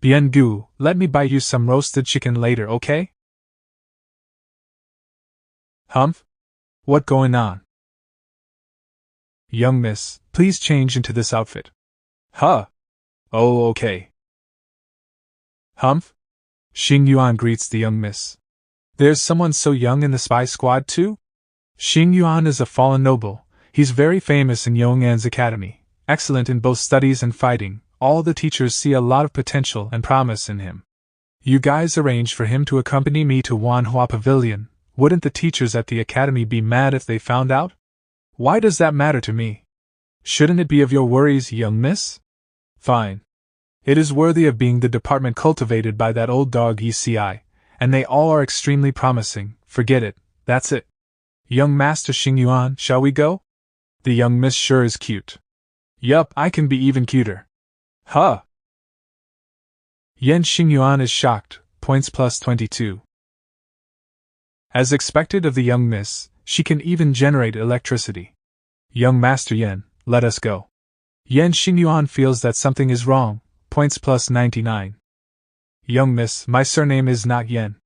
Bien gu, let me buy you some roasted chicken later, okay? Humph? What going on? Young miss, please change into this outfit. Huh? Oh, okay. Humph? Xing Yuan greets the young miss. There's someone so young in the spy squad too? Xing Yuan is a fallen noble. He's very famous in Yong'an's academy, excellent in both studies and fighting. All the teachers see a lot of potential and promise in him. You guys arranged for him to accompany me to Manhua Pavilion. Wouldn't the teachers at the academy be mad if they found out? Why does that matter to me? Shouldn't it be of your worries, young miss? Fine. It is worthy of being the department cultivated by that old dog ECI, and they all are extremely promising. Forget it, that's it. Young Master Xing Yuan, shall we go? The young miss sure is cute. Yup, I can be even cuter. Huh? Yen Xing Yuan is shocked, points plus 22. As expected of the young miss, she can even generate electricity. Young Master Yen, let us go. Yen Xing Yuan feels that something is wrong, points plus 99. Young miss, my surname is not Yen.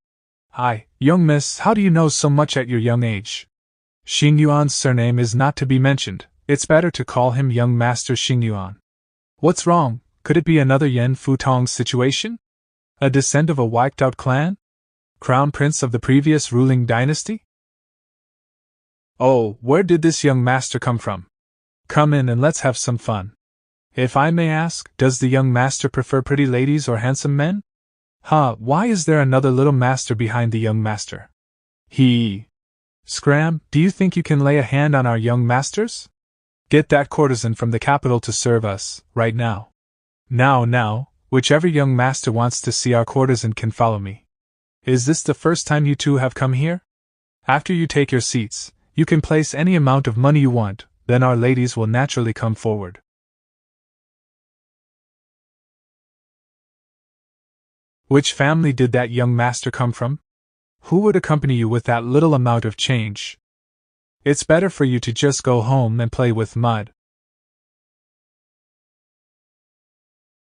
Young miss, how do you know so much at your young age? Xing Yuan's surname is not to be mentioned, it's better to call him Young Master Xing Yuan. What's wrong? Could it be another Yen Futong situation? A descent of a wiped-out clan? Crown prince of the previous ruling dynasty? Oh, where did this young master come from? Come in and let's have some fun. If I may ask, does the young master prefer pretty ladies or handsome men? Why is there another little master behind the young master? Scram, do you think you can lay a hand on our young masters? Get that courtesan from the capital to serve us, right now. Now, whichever young master wants to see our courtesan can follow me. Is this the first time you two have come here? After you take your seats, you can place any amount of money you want, then our ladies will naturally come forward. Which family did that young master come from? Who would accompany you with that little amount of change? It's better for you to just go home and play with mud.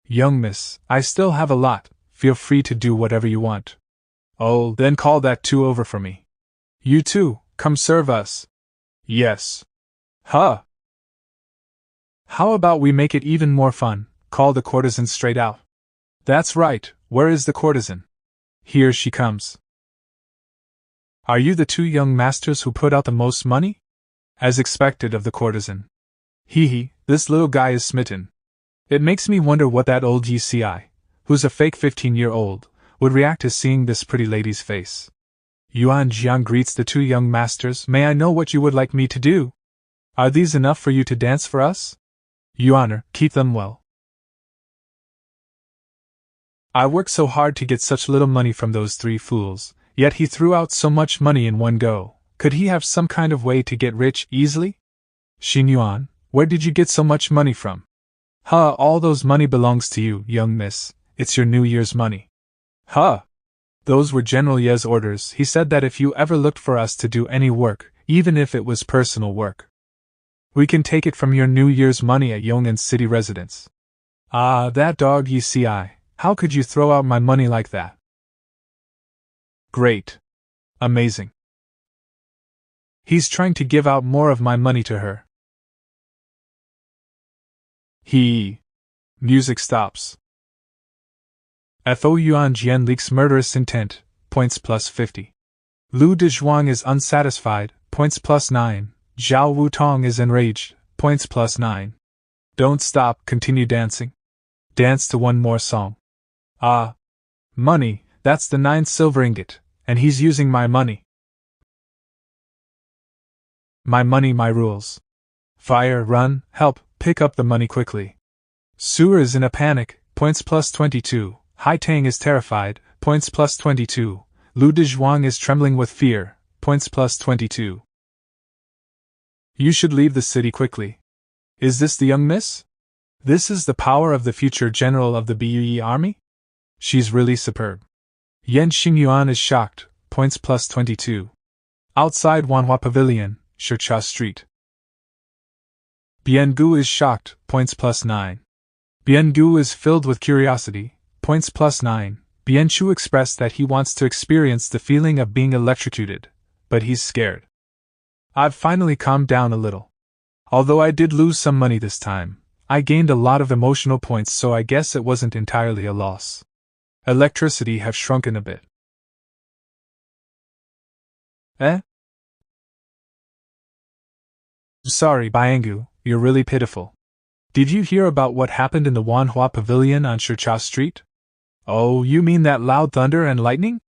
Young miss, I still have a lot, feel free to do whatever you want. Oh, then call that two over for me. You too, come serve us. Yes. Huh? How about we make it even more fun, call the courtesan straight out. That's right, where is the courtesan? Here she comes. Are you the two young masters who put out the most money? As expected of the courtesan. This little guy is smitten. It makes me wonder what that old ECI, who's a fake 15-year-old, would react to seeing this pretty lady's face. Yuan Jiang greets the two young masters. May I know what you would like me to do? Are these enough for you to dance for us? Yuaner, keep them well. I worked so hard to get such little money from those three fools, yet he threw out so much money in one go. Could he have some kind of way to get rich easily? Xing Yuan, where did you get so much money from? All those money belongs to you, young miss. It's your New Year's money. Those were General Ye's orders. He said that if you ever looked for us to do any work, even if it was personal work, we can take it from your New Year's money at Yong'an's city residence. That dog ECI, how could you throw out my money like that? Great. Amazing. He's trying to give out more of my money to her. Music stops. Fo Yuan Jian leaks murderous intent, points plus 50. Lu Dezhuang is unsatisfied, points plus 9. Zhao Wutong is enraged, points plus 9. Don't stop, continue dancing. Dance to one more song. Money, that's the 9 silver ingot, and he's using my money. My money, my rules. Fire, run, help, pick up the money quickly. Suer is in a panic, points plus 22. Hai Tang is terrified, points plus 22. Lu Dezhuang is trembling with fear, points plus 22. You should leave the city quickly. Is this the young miss? This is the power of the future general of the Bue army? She's really superb. Yen Xingyuan is shocked, points plus 22. Outside Manhwa Pavilion, Shicha Street. Biengu is shocked, points plus 9. Biengu is filled with curiosity, points plus 9. Bianchu expressed that he wants to experience the feeling of being electrocuted, but he's scared. I've finally calmed down a little. Although I did lose some money this time, I gained a lot of emotional points, so I guess it wasn't entirely a loss. Electricity have shrunken a bit. Eh? Sorry, Biangu, you're really pitiful. Did you hear about what happened in the Manhwa Pavilion on Shircha Street? Oh, you mean that loud thunder and lightning?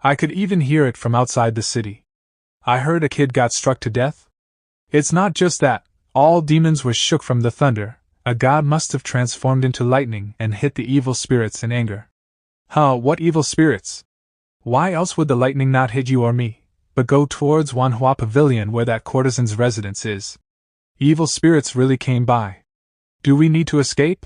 I could even hear it from outside the city. I heard a kid got struck to death. It's not just that, all demons were shook from the thunder. A god must have transformed into lightning and hit the evil spirits in anger. Huh, what evil spirits? Why else would the lightning not hit you or me, but go towards Manhwa Pavilion where that courtesan's residence is? Evil spirits really came by. Do we need to escape?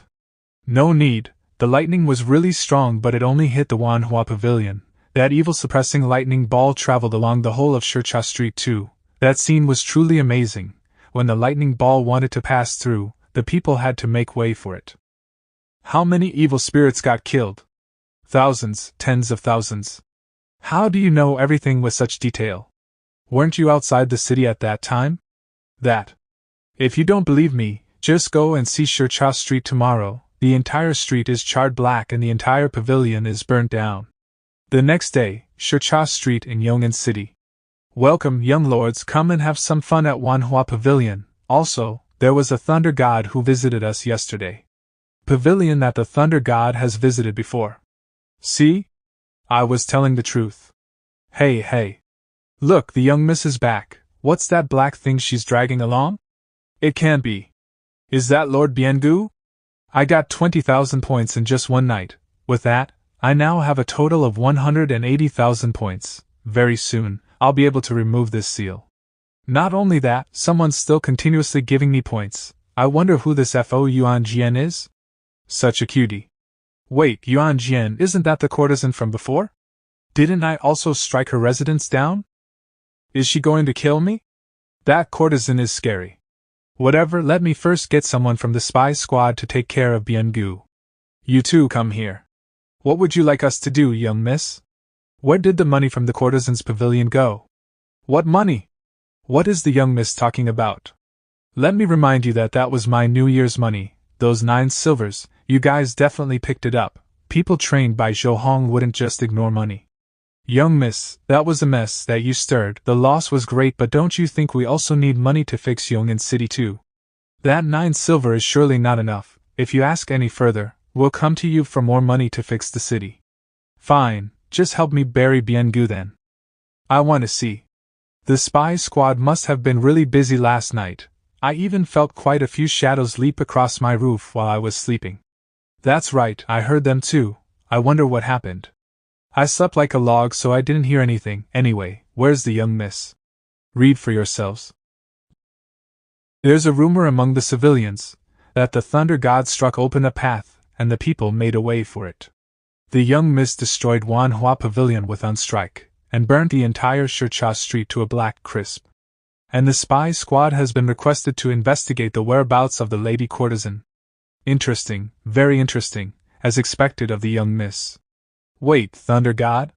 No need. The lightning was really strong, but it only hit the Manhwa Pavilion. That evil suppressing lightning ball traveled along the whole of Shircha Street too. That scene was truly amazing. When the lightning ball wanted to pass through, the people had to make way for it. How many evil spirits got killed? Thousands, tens of thousands. How do you know everything with such detail? Weren't you outside the city at that time? If you don't believe me, just go and see Shircha Street tomorrow. The entire street is charred black and the entire pavilion is burnt down. The next day, Shircha Street in Yongin City. Welcome, young lords, come and have some fun at Manhwa Pavilion. Also, there was a thunder god who visited us yesterday. Pavilion that the thunder god has visited before. See? I was telling the truth. Hey. Look, the young miss is back. What's that black thing she's dragging along? It can't be. Is that Lord Biangu? I got 20,000 points in just one night. With that, I now have a total of 180,000 points. Very soon, I'll be able to remove this seal. Not only that, someone's still continuously giving me points. I wonder who this Fo Yuan Jian is? Such a cutie. Wait, Yuan Jian, isn't that the courtesan from before? Didn't I also strike her residence down? Is she going to kill me? That courtesan is scary. Whatever, let me first get someone from the spy squad to take care of Biangu. You two come here. What would you like us to do, young miss? Where did the money from the courtesan's pavilion go? What money? What is the young miss talking about? Let me remind you that was my New Year's money, those 9 silvers. You guys definitely picked it up. People trained by Zhou Hong wouldn't just ignore money. Young miss, that was a mess that you stirred. The loss was great, but don't you think we also need money to fix Yongin City too? That 9 silver is surely not enough. If you ask any further, we'll come to you for more money to fix the city. Fine, just help me bury Biangu then. I want to see. The spy squad must have been really busy last night. I even felt quite a few shadows leap across my roof while I was sleeping. That's right, I heard them too. I wonder what happened. I slept like a log, so I didn't hear anything. Anyway, where's the young miss? Read for yourselves. There's a rumor among the civilians that the thunder god struck open a path, and the people made a way for it. The young miss destroyed Manhwa Pavilion with Unstrike, and burnt the entire Shircha Street to a black crisp. And the spy squad has been requested to investigate the whereabouts of the lady courtesan. Interesting, very interesting, as expected of the young miss. Wait, thunder god?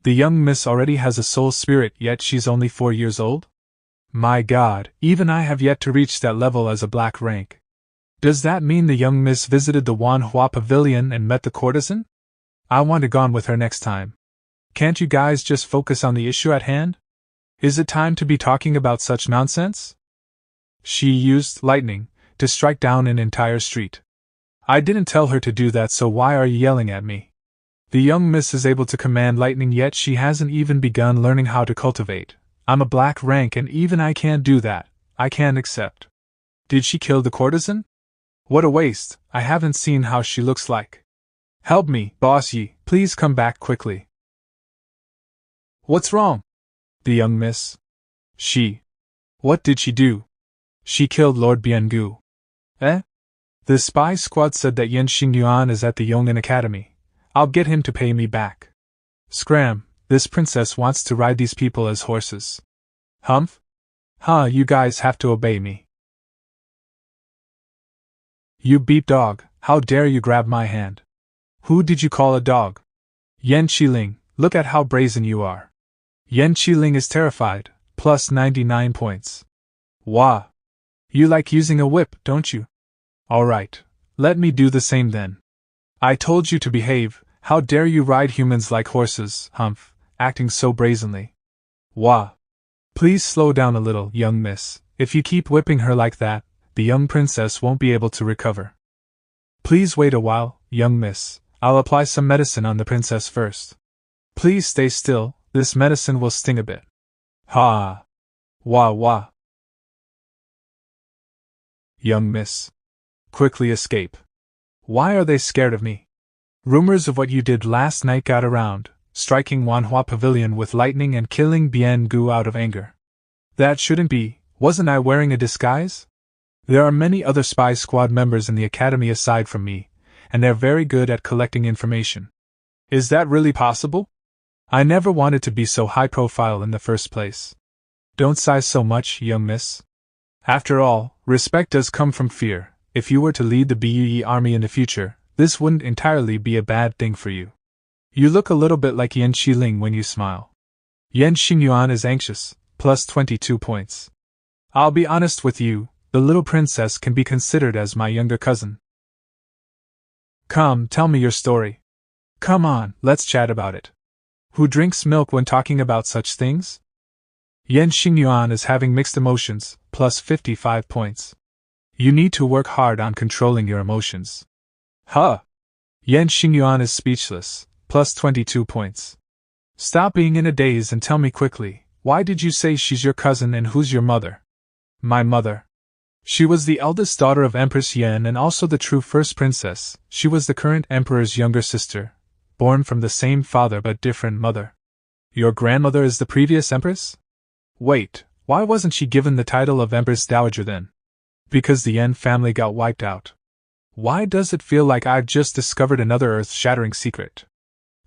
The young miss already has a soul spirit, yet she's only 4 years old? My god, even I have yet to reach that level as a black rank. Does that mean the young miss visited the Manhwa Pavilion and met the courtesan? I want to go on with her next time. Can't you guys just focus on the issue at hand? Is it time to be talking about such nonsense? She used lightning to strike down an entire street. I didn't tell her to do that, so why are you yelling at me? The young miss is able to command lightning, yet she hasn't even begun learning how to cultivate. I'm a black rank and even I can't do that. I can't accept. Did she kill the courtesan? What a waste, I haven't seen how she looks like. Help me, boss Yi, please come back quickly. What's wrong? The young miss. What did she do? She killed Lord Biangu. Eh? The spy squad said that Yan Xingyuan is at the Yongin Academy. I'll get him to pay me back. Scram, this princess wants to ride these people as horses. Humph? Huh, you guys have to obey me. You beep dog, how dare you grab my hand? Who did you call a dog? Yan Qiling, look at how brazen you are. Yan Qiling is terrified, plus 99 points. Wah! You like using a whip, don't you? Alright, let me do the same then. I told you to behave, how dare you ride humans like horses, humph, acting so brazenly. Wah! Please slow down a little, young miss. If you keep whipping her like that, the young princess won't be able to recover. Please wait a while, young miss. I'll apply some medicine on the princess first. Please stay still, this medicine will sting a bit. Ha! Wah wah! Young miss. Quickly escape. Why are they scared of me? Rumors of what you did last night got around, striking Manhwa Pavilion with lightning and killing Bien Gu out of anger. That shouldn't be. Wasn't I wearing a disguise? There are many other spy squad members in the academy aside from me, and they're very good at collecting information. Is that really possible? I never wanted to be so high profile in the first place. Don't sigh so much, young miss. After all, respect does come from fear. If you were to lead the BUE army in the future, this wouldn't entirely be a bad thing for you. You look a little bit like Yan Qiling when you smile. Yan Xingyuan is anxious, plus 22 points. I'll be honest with you, the little princess can be considered as my younger cousin. Come, tell me your story. Come on, let's chat about it. Who drinks milk when talking about such things? Yan Xingyuan is having mixed emotions, plus 55 points. You need to work hard on controlling your emotions. Huh! Yan Xingyuan is speechless, plus 22 points. Stop being in a daze and tell me quickly, why did you say she's your cousin and who's your mother? My mother. She was the eldest daughter of Empress Yan and also the true first princess. She was the current emperor's younger sister, born from the same father but different mother. Your grandmother is the previous empress? Wait, why wasn't she given the title of Empress Dowager then? Because the Yan family got wiped out. Why does it feel like I've just discovered another earth-shattering secret?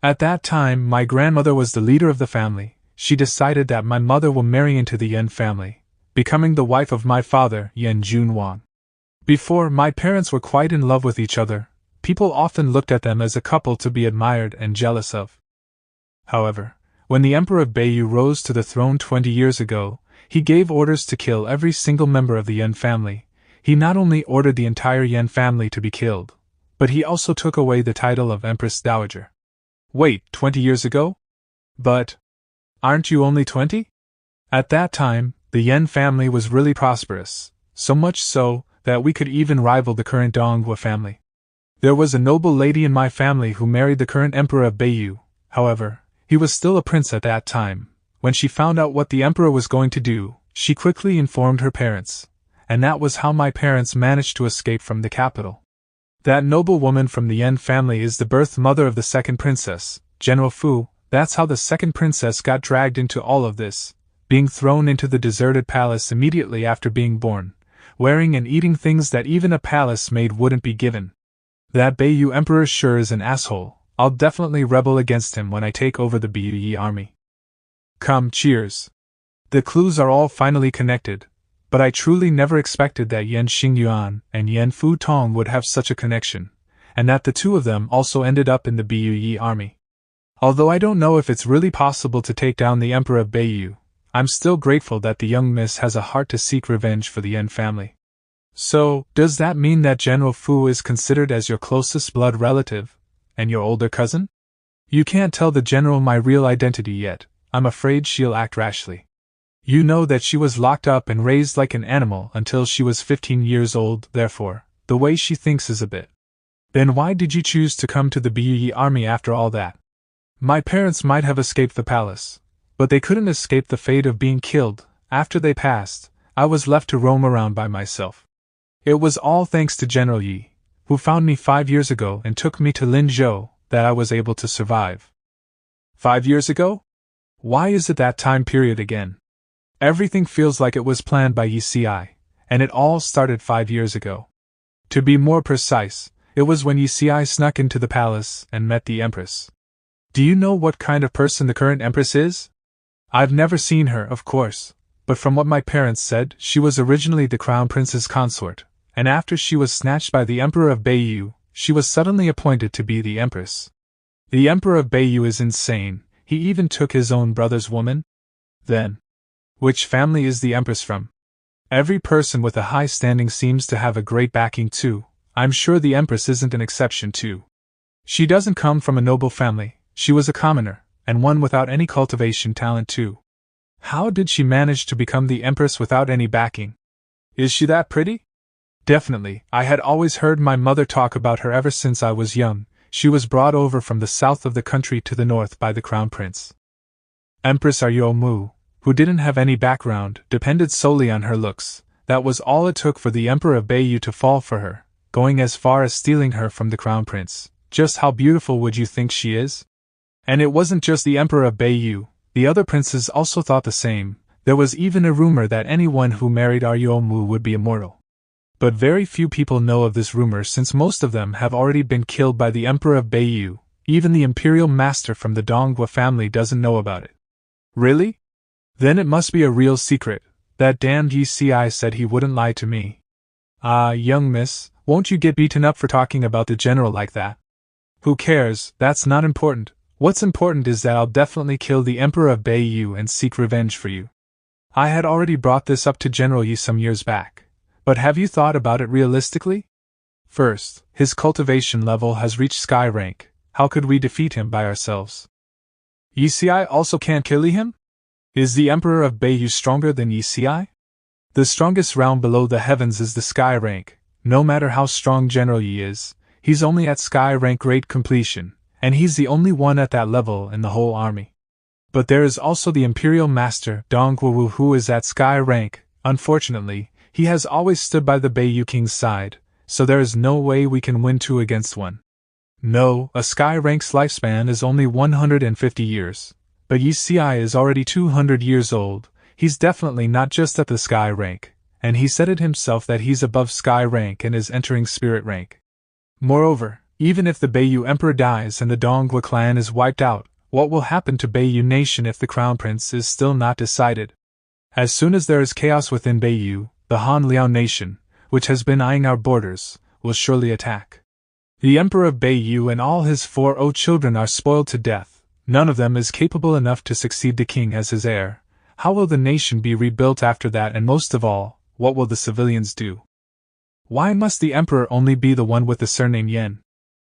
At that time, my grandmother was the leader of the family. She decided that my mother will marry into the Yan family, becoming the wife of my father, Yan Junwang. Before, my parents were quite in love with each other. People often looked at them as a couple to be admired and jealous of. However, when the Emperor of Beiyu rose to the throne 20 years ago, he gave orders to kill every single member of the Yan family. He not only ordered the entire Yan family to be killed, but he also took away the title of Empress Dowager. Wait, 20 years ago? But aren't you only 20? At that time, the Yan family was really prosperous, so much so that we could even rival the current Donghua family. There was a noble lady in my family who married the current emperor of Beiyu. However, he was still a prince at that time. When she found out what the emperor was going to do, she quickly informed her parents, and that was how my parents managed to escape from the capital. That noble woman from the Yan family is the birth mother of the second princess, General Fu. That's how the second princess got dragged into all of this, being thrown into the deserted palace immediately after being born, wearing and eating things that even a palace maid wouldn't be given. That Beiyu emperor sure is an asshole. I'll definitely rebel against him when I take over the Beiyu army. Come, cheers. The clues are all finally connected, but I truly never expected that Yan Xingyuan and Yan Fu Tong would have such a connection, and that the two of them also ended up in the Beiyu army. Although I don't know if it's really possible to take down the Emperor of Beiyu, I'm still grateful that the young miss has a heart to seek revenge for the Yan family. So, does that mean that General Fu is considered as your closest blood relative, and your older cousin? You can't tell the general my real identity yet. I'm afraid she'll act rashly. You know that she was locked up and raised like an animal until she was 15 years old, therefore, the way she thinks is a bit. Then why did you choose to come to the Beiyu army after all that? My parents might have escaped the palace, but they couldn't escape the fate of being killed. After they passed, I was left to roam around by myself. It was all thanks to General Yi, who found me 5 years ago and took me to Linzhou, that I was able to survive. 5 years ago? Why is it that time period again? Everything feels like it was planned by Yi Si, and it all started 5 years ago. To be more precise, it was when Yi Si snuck into the palace and met the Empress. Do you know what kind of person the current Empress is? I've never seen her, of course, but from what my parents said, she was originally the Crown Prince's consort, and after she was snatched by the Emperor of Beiyu, she was suddenly appointed to be the empress. The Emperor of Beiyu is insane, he even took his own brother's woman? Then, which family is the empress from? Every person with a high standing seems to have a great backing too. I'm sure the empress isn't an exception too. She doesn't come from a noble family, she was a commoner, and one without any cultivation talent too. How did she manage to become the empress without any backing? Is she that pretty? Definitely, I had always heard my mother talk about her ever since I was young. She was brought over from the south of the country to the north by the crown prince. Empress Aryomu, who didn't have any background, depended solely on her looks. That was all it took for the Emperor of Beiyu to fall for her, going as far as stealing her from the crown prince. Just how beautiful would you think she is? And it wasn't just the Emperor of Beiyu, the other princes also thought the same. There was even a rumor that anyone who married Aryomu would be immortal. But very few people know of this rumor since most of them have already been killed by the Emperor of Beiyu. Even the imperial master from the Donghua family doesn't know about it. Really? Then it must be a real secret. That damned Yi said he wouldn't lie to me. Ah, young miss, won't you get beaten up for talking about the general like that? Who cares, that's not important. What's important is that I'll definitely kill the Emperor of Beiyu and seek revenge for you. I had already brought this up to General Yi some years back. But have you thought about it realistically? First, his cultivation level has reached sky rank. How could we defeat him by ourselves? Yi also can't kill him? Is the Emperor of Beiyu stronger than Yi? The strongest realm below the heavens is the sky rank. No matter how strong General Yi is, he's only at sky rank grade completion, and he's the only one at that level in the whole army. But there is also the Imperial Master, Donghua, who is at sky rank. Unfortunately, he has always stood by the Beiyu King's side, so there is no way we can win 2 against 1. No, a sky rank's lifespan is only 150 years, but Yi is already 200 years old. He's definitely not just at the sky rank, and he said it himself that he's above sky rank and is entering spirit rank. Moreover, even if the Beiyu Emperor dies and the Donghua clan is wiped out, what will happen to Beiyu nation if the crown prince is still not decided? As soon as there is chaos within Beiyu, the Han Liao nation, which has been eyeing our borders, will surely attack. The Emperor of Beiyu and all his 4 children are spoiled to death. None of them is capable enough to succeed the king as his heir. How will the nation be rebuilt after that, and most of all, what will the civilians do? Why must the emperor only be the one with the surname Yan?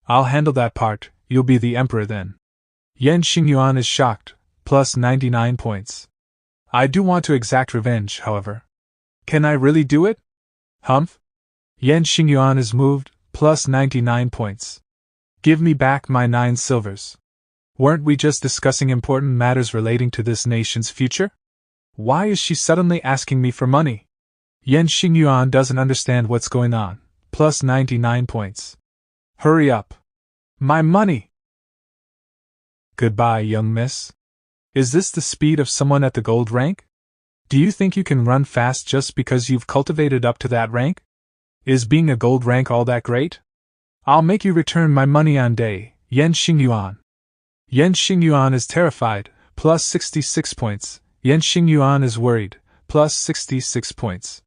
I'll handle that part, you'll be the emperor then. Yan Xingyuan is shocked, plus 99 points. I do want to exact revenge, however. Can I really do it? Humph? Yan Xingyuan is moved, plus 99 points. Give me back my 9 silvers. Weren't we just discussing important matters relating to this nation's future? Why is she suddenly asking me for money? Yan Xingyuan doesn't understand what's going on, plus 99 points. Hurry up. My money! Goodbye, young miss. Is this the speed of someone at the gold rank? Do you think you can run fast just because you've cultivated up to that rank? Is being a gold rank all that great? I'll make you return my money on day, Yan Xingyuan. Yan Xingyuan is terrified, plus 66 points. Yan Xingyuan is worried, plus 66 points.